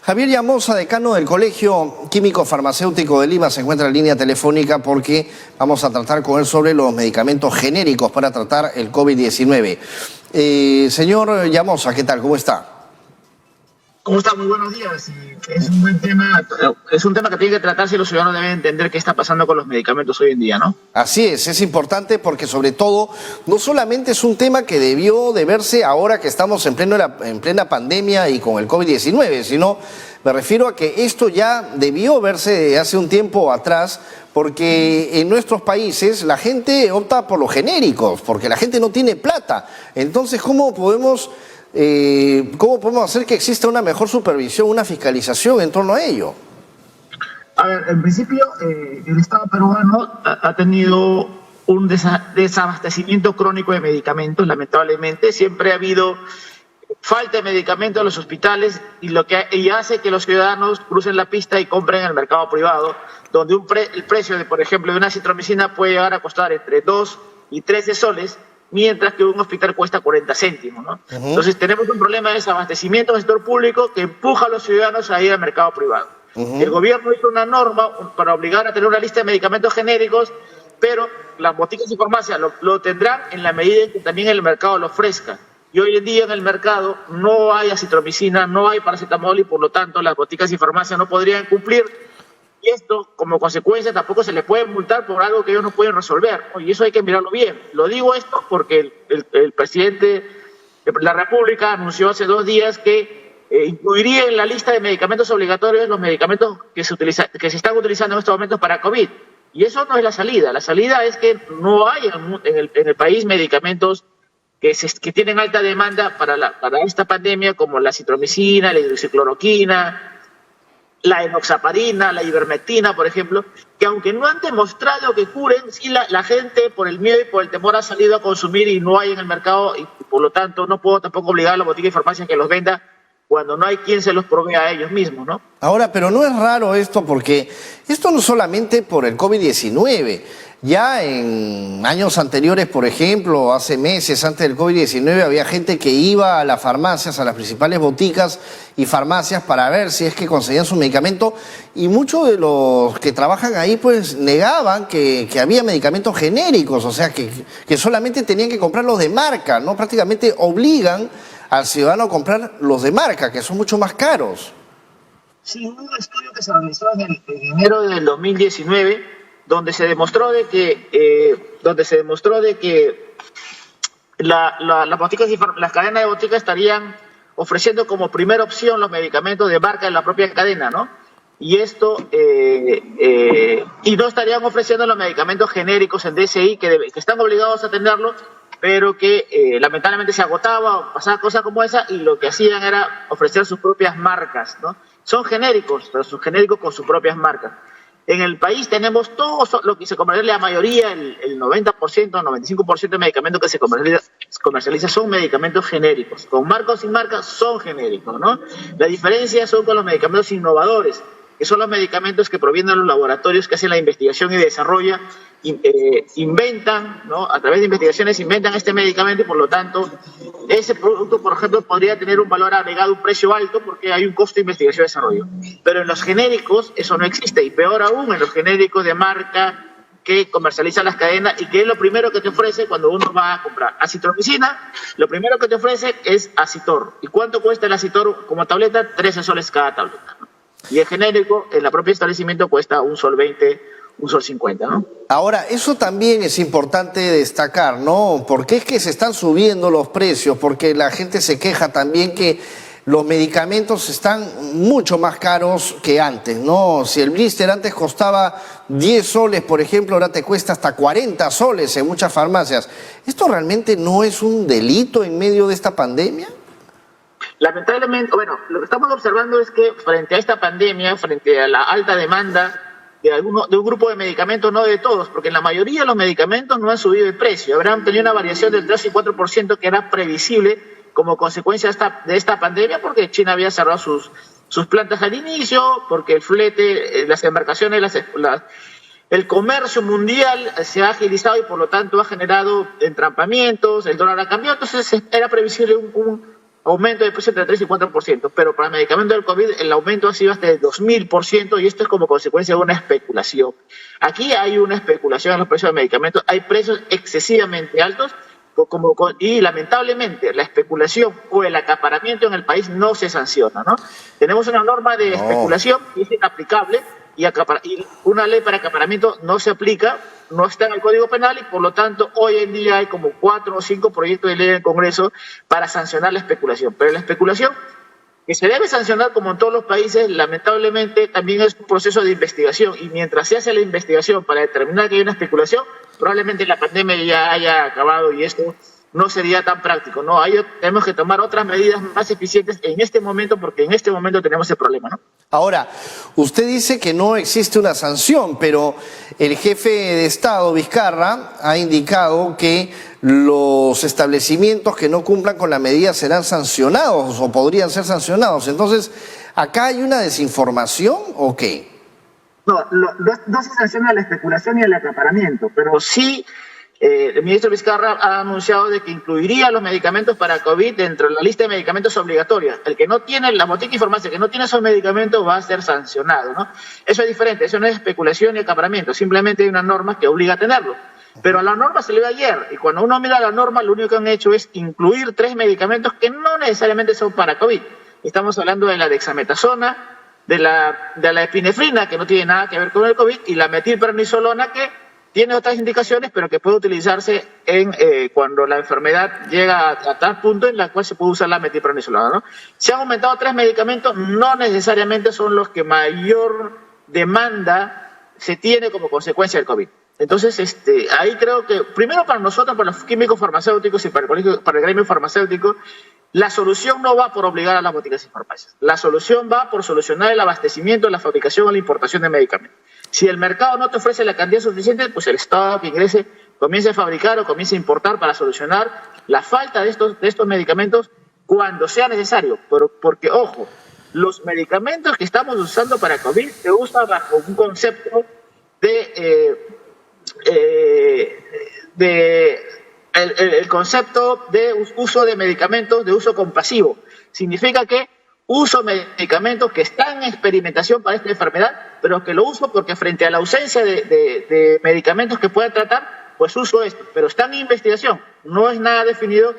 Javier Llamosa, decano del Colegio Químico Farmacéutico de Lima, se encuentra en línea telefónica porque vamos a tratar con él sobre los medicamentos genéricos para tratar el COVID-19. Señor Llamosa, ¿qué tal? ¿Cómo está? ¿Cómo está? Muy buenos días. Es un buen tema, es un tema que tiene que tratarse y los ciudadanos deben entender qué está pasando con los medicamentos hoy en día, ¿no? Así es importante porque sobre todo no solamente es un tema que debió de verse ahora que estamos en plena pandemia y con el COVID-19, sino me refiero a que esto ya debió verse hace un tiempo atrás porque en nuestros países la gente opta por los genéricos, porque la gente no tiene plata. Entonces, ¿cómo podemos hacer que exista una mejor supervisión, una fiscalización en torno a ello? A ver, en principio, el Estado peruano ha tenido un desabastecimiento crónico de medicamentos, lamentablemente. Siempre ha habido falta de medicamentos en los hospitales y hace que los ciudadanos crucen la pista y compren en el mercado privado, donde el precio, por ejemplo, de una citromicina puede llegar a costar entre 2 y 13 soles, mientras que un hospital cuesta 40 céntimos, ¿no? Entonces tenemos un problema de desabastecimiento del sector público que empuja a los ciudadanos a ir al mercado privado. El gobierno hizo una norma para obligar a tener una lista de medicamentos genéricos, pero las boticas y farmacias lo tendrán en la medida en que también el mercado lo ofrezca. Y hoy en día en el mercado no hay acitromicina, no hay paracetamol y por lo tanto las boticas y farmacias no podrían cumplir. Y esto, como consecuencia, tampoco se les puede multar por algo que ellos no pueden resolver, ¿no? Y eso hay que mirarlo bien. Lo digo esto porque el presidente de la República anunció hace 2 días que incluiría en la lista de medicamentos obligatorios los medicamentos que se están utilizando en estos momentos para COVID. Y eso no es la salida. La salida es que no hay en el país medicamentos que tienen alta demanda para esta pandemia, como la citromicina, la hidroxicloroquina, la enoxaparina, la ivermectina, por ejemplo, que aunque no han demostrado que curen, sí la gente por el miedo y por el temor ha salido a consumir y no hay en el mercado y por lo tanto no puedo tampoco obligar a la botica y farmacia que los venda cuando no hay quien se los provea a ellos mismos, ¿no? Ahora, pero no es raro esto porque esto no solamente por el COVID-19. Ya en años anteriores, por ejemplo, hace meses antes del COVID-19, había gente que iba a las farmacias, a las principales boticas y farmacias para ver si es que conseguían su medicamento y muchos de los que trabajan ahí pues negaban que había medicamentos genéricos, o sea que solamente tenían que comprar los de marca, ¿no? Prácticamente obligan al ciudadano a comprar los de marca, que son mucho más caros. Sí, hubo un estudio que se realizó en enero del 2019 donde se demostró de que las cadenas de boticas estarían ofreciendo como primera opción los medicamentos de marca de la propia cadena, ¿no? Y esto y no estarían ofreciendo los medicamentos genéricos en DSI que están obligados a tenerlos, pero que lamentablemente se agotaba o pasaba cosas como esa y lo que hacían era ofrecer sus propias marcas, ¿no? Son genéricos, pero son genéricos con sus propias marcas. En el país tenemos todo lo que se comercializa, la mayoría, el 90%, 95% de medicamentos que se comercializa son medicamentos genéricos. Con marca o sin marca son genéricos, ¿no? La diferencia son con los medicamentos innovadores, que son los medicamentos que provienen de los laboratorios que hacen la investigación y desarrollo, inventan, ¿no? A través de investigaciones inventan este medicamento y por lo tanto ese producto, por ejemplo, podría tener un valor agregado, un precio alto porque hay un costo de investigación y desarrollo. Pero en los genéricos eso no existe y peor aún en los genéricos de marca que comercializan las cadenas y que es lo primero que te ofrece cuando uno va a comprar acitromicina, lo primero que te ofrece es Acitor. ¿Y cuánto cuesta el Acitor como tableta? 13 soles cada tableta, ¿no? Y el genérico en el propio establecimiento cuesta 1 sol 20, 1 sol 50, ¿no? Ahora, eso también es importante destacar, ¿no? Porque es que se están subiendo los precios, porque la gente se queja también que los medicamentos están mucho más caros que antes, ¿no? Si el blister antes costaba 10 soles, por ejemplo, ahora te cuesta hasta 40 soles en muchas farmacias. ¿Esto realmente no es un delito en medio de esta pandemia? Lamentablemente, bueno, lo que estamos observando es que frente a esta pandemia, frente a la alta demanda de un grupo de medicamentos, no de todos, porque en la mayoría de los medicamentos no han subido de precio, habrán tenido una variación del 3 y 4% que era previsible como consecuencia de esta pandemia, porque China había cerrado sus plantas al inicio, porque el flete, las embarcaciones, el comercio mundial se ha agilizado y por lo tanto ha generado entrampamientos, el dólar ha cambiado, entonces era previsible aumento de precio entre 3 y 4%, pero para el medicamento del COVID el aumento ha sido hasta de 2000% y esto es como consecuencia de una especulación. Aquí hay una especulación en los precios de medicamentos, hay precios excesivamente altos y lamentablemente la especulación o el acaparamiento en el país no se sanciona, ¿no? Tenemos una norma de especulación que es inaplicable y una ley para acaparamiento no se aplica, no está en el Código Penal y por lo tanto hoy en día hay como 4 o 5 proyectos de ley en el Congreso para sancionar la especulación. Pero la especulación, que se debe sancionar como en todos los países, lamentablemente también es un proceso de investigación y mientras se hace la investigación para determinar que hay una especulación, probablemente la pandemia ya haya acabado y esto no sería tan práctico, ¿no? Tenemos que tomar otras medidas más eficientes en este momento porque en este momento tenemos ese problema, ¿no? Ahora, usted dice que no existe una sanción, pero el jefe de Estado, Vizcarra, ha indicado que los establecimientos que no cumplan con la medida serán sancionados o podrían ser sancionados. Entonces, ¿acá hay una desinformación o qué? No, no se sanciona la especulación y el acaparamiento, pero sí el ministro Vizcarra ha anunciado de que incluiría los medicamentos para COVID dentro de la lista de medicamentos obligatorios. El que no tiene, la botica y farmacia que no tiene esos medicamentos va a ser sancionado, ¿no? Eso es diferente, eso no es especulación ni acaparamiento, simplemente hay una norma que obliga a tenerlo. Pero la norma se le dio ayer y cuando uno mira la norma lo único que han hecho es incluir 3 medicamentos que no necesariamente son para COVID. Estamos hablando de la dexametasona, de la epinefrina, que no tiene nada que ver con el COVID, y la metilprednisolona, que tiene otras indicaciones, pero que puede utilizarse cuando la enfermedad llega a tal punto en la cual se puede usar la metilprednisolona, ¿no? Se han aumentado 3 medicamentos, no necesariamente son los que mayor demanda se tiene como consecuencia del COVID. Entonces, ahí creo que, primero para nosotros, para los químicos farmacéuticos y para el gremio farmacéutico, la solución no va por obligar a las boticas y farmacias. La solución va por solucionar el abastecimiento, la fabricación o la importación de medicamentos. Si el mercado no te ofrece la cantidad suficiente, pues el Estado que ingrese comience a fabricar o comience a importar para solucionar la falta de estos medicamentos cuando sea necesario. Porque, ojo, los medicamentos que estamos usando para COVID se usan bajo un concepto el concepto de uso de medicamentos de uso compasivo. Significa que uso medicamentos que están en experimentación para esta enfermedad, pero que lo uso porque frente a la ausencia de medicamentos que puedan tratar, pues uso esto. Pero está en investigación. No es nada definido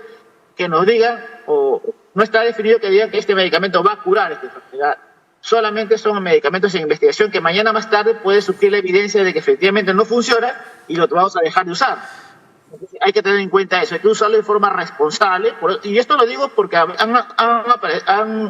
que nos digan, o no está definido que digan que este medicamento va a curar esta enfermedad. Solamente son medicamentos en investigación que mañana más tarde puede surgir la evidencia de que efectivamente no funciona y lo vamos a dejar de usar. Entonces, hay que tener en cuenta eso, hay que usarlo de forma responsable. Y esto lo digo porque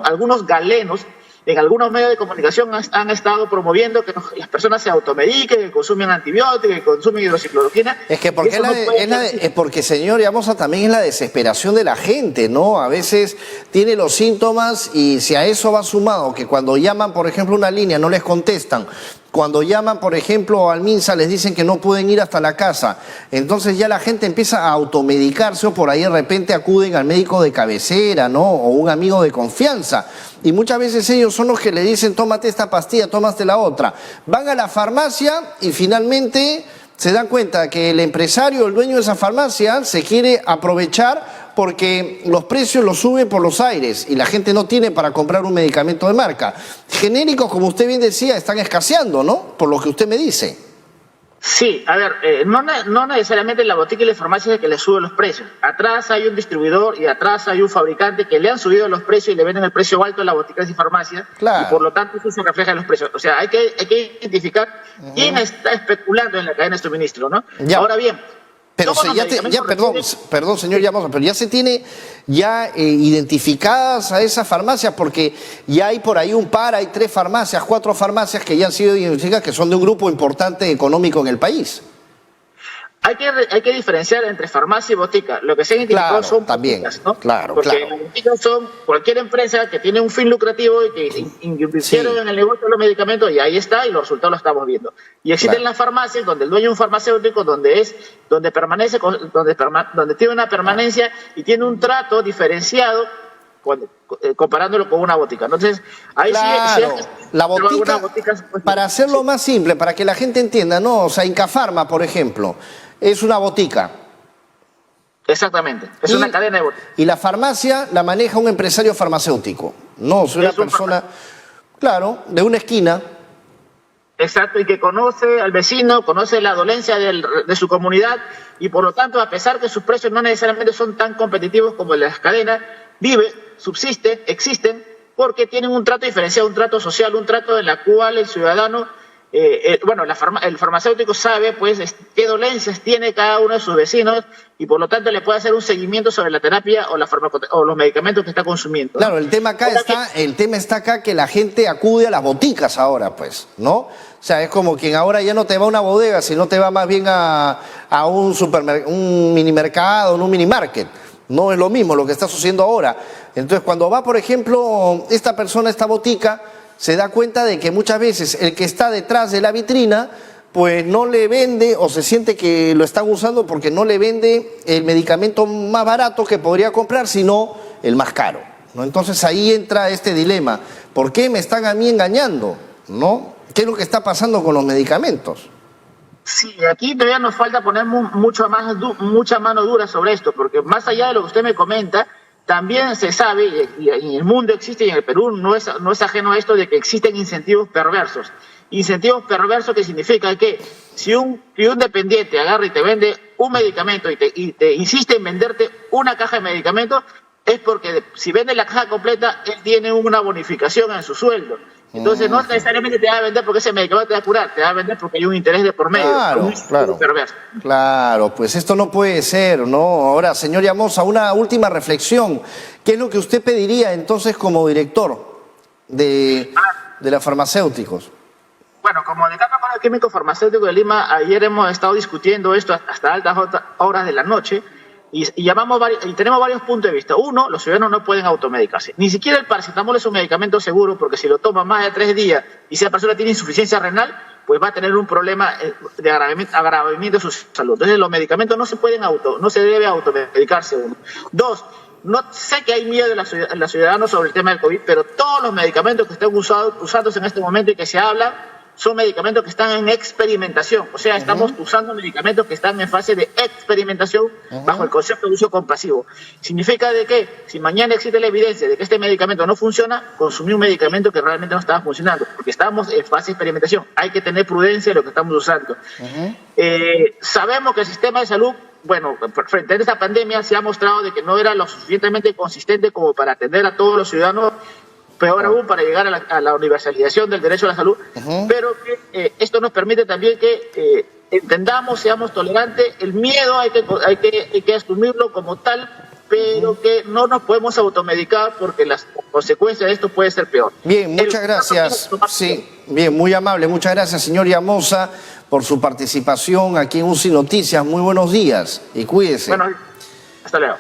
algunos galenos en algunos medios de comunicación han estado promoviendo que las personas se automediquen, que consumen antibióticos, que consumen hidroxicloroquina. Es que porque, señor Llamosa, también es la desesperación de la gente, ¿no? A veces tiene los síntomas y si a eso va sumado que cuando llaman, por ejemplo, una línea no les contestan, cuando llaman, por ejemplo, al MINSA les dicen que no pueden ir hasta la casa, entonces ya la gente empieza a automedicarse o por ahí de repente acuden al médico de cabecera, ¿no? O un amigo de confianza. Y muchas veces ellos son los que le dicen, tómate esta pastilla, tómate la otra. Van a la farmacia y finalmente se dan cuenta que el empresario, el dueño de esa farmacia, se quiere aprovechar porque los precios los sube por los aires y la gente no tiene para comprar un medicamento de marca. Genéricos, como usted bien decía, están escaseando, ¿no? Por lo que usted me dice. Sí, a ver, no necesariamente la botica y la farmacia es que le sube los precios. Atrás hay un distribuidor y atrás hay un fabricante que le han subido los precios y le venden el precio alto a las boticas y farmacias. Claro. Y por lo tanto eso se refleja en los precios. O sea, hay que identificar quién está especulando en la cadena de suministro, ¿no? Ya. Ahora bien, pero perdón, señor Llamosa, pero ya se tiene identificadas a esas farmacias porque ya hay por ahí hay 3 farmacias, 4 farmacias que ya han sido identificadas, que son de un grupo importante económico en el país. Hay que diferenciar entre farmacia y botica. Lo que se ha identificado son boticas, ¿no? Porque las boticas son cualquier empresa que tiene un fin lucrativo y que invirtieron en el negocio de los medicamentos y ahí está y los resultados los estamos viendo. Y existen las farmacias donde el dueño de un farmacéutico donde tiene una permanencia y tiene un trato diferenciado comparándolo con una botica. Entonces, ahí la botica, para hacerlo más simple, para que la gente entienda, ¿no? O sea, Incafarma, por ejemplo, es una botica. Exactamente, es una cadena de boticas. Y la farmacia la maneja un empresario farmacéutico, no, es una persona, claro, de una esquina. Exacto, y que conoce al vecino, conoce la dolencia de su comunidad y por lo tanto, a pesar que sus precios no necesariamente son tan competitivos como el de las cadenas, vive, subsiste, existen, porque tienen un trato diferenciado, un trato social, un trato en la cual el ciudadano, el farmacéutico sabe pues qué dolencias tiene cada uno de sus vecinos y por lo tanto le puede hacer un seguimiento sobre la terapia o los medicamentos que está consumiendo, ¿no? Claro, el tema está acá que la gente acude a las boticas ahora, pues, ¿no? O sea, es como quien ahora ya no te va a una bodega, sino te va más bien a un supermercado, un minimercado, un minimarket. No es lo mismo lo que está sucediendo ahora. Entonces, cuando va, por ejemplo, esta persona a esta botica, se da cuenta de que muchas veces el que está detrás de la vitrina pues no le vende o se siente que lo están usando porque no le vende el medicamento más barato que podría comprar, sino el más caro, ¿no? Entonces ahí entra este dilema. ¿Por qué me están a mí engañando? ¿No? ¿Qué es lo que está pasando con los medicamentos? Sí, aquí todavía nos falta poner mucha mano dura sobre esto, porque más allá de lo que usted me comenta, también se sabe, y en el mundo existe y en el Perú no es ajeno a esto, de que existen incentivos perversos. Incentivos perversos que significa que si un dependiente agarra y te vende un medicamento y te insiste en venderte una caja de medicamentos, es porque si vende la caja completa, él tiene una bonificación en su sueldo. Entonces no necesariamente te va a vender porque ese medicamento te va a curar, te va a vender porque hay un interés de por medio. Claro. Perverso. Claro, pues esto no puede ser, ¿no? Ahora, señor Llamosa, una última reflexión. ¿Qué es lo que usted pediría entonces como director de las farmacéuticos? Bueno, como decano químico farmacéutico de Lima, ayer hemos estado discutiendo esto hasta altas horas de la noche y tenemos varios puntos de vista. Uno, los ciudadanos no pueden automedicarse. Ni siquiera el paracetamol es un medicamento seguro porque si lo toma más de 3 días y si la persona tiene insuficiencia renal, pues va a tener un problema de agravamiento de su salud. Entonces los medicamentos no se debe automedicarse uno. Dos, no sé que hay miedo de los ciudadanos sobre el tema del COVID, pero todos los medicamentos que están usándose en este momento y que se habla son medicamentos que están en experimentación. O sea, estamos usando medicamentos que están en fase de experimentación bajo el concepto de uso compasivo. Significa de que si mañana existe la evidencia de que este medicamento no funciona, consumir un medicamento que realmente no estaba funcionando, porque estamos en fase de experimentación. Hay que tener prudencia en lo que estamos usando. Sabemos que el sistema de salud, bueno, frente a esta pandemia se ha mostrado de que no era lo suficientemente consistente como para atender a todos los ciudadanos, peor aún para llegar a la universalización del derecho a la salud, pero que esto nos permite también que entendamos, seamos tolerantes, el miedo hay que asumirlo como tal, pero que no nos podemos automedicar porque las consecuencias de esto puede ser peor. Bien, muchas gracias. Sí, bien, muy amable. Muchas gracias, señor Llamosa, por su participación aquí en UCI Noticias. Muy buenos días y cuídese. Bueno, hasta luego.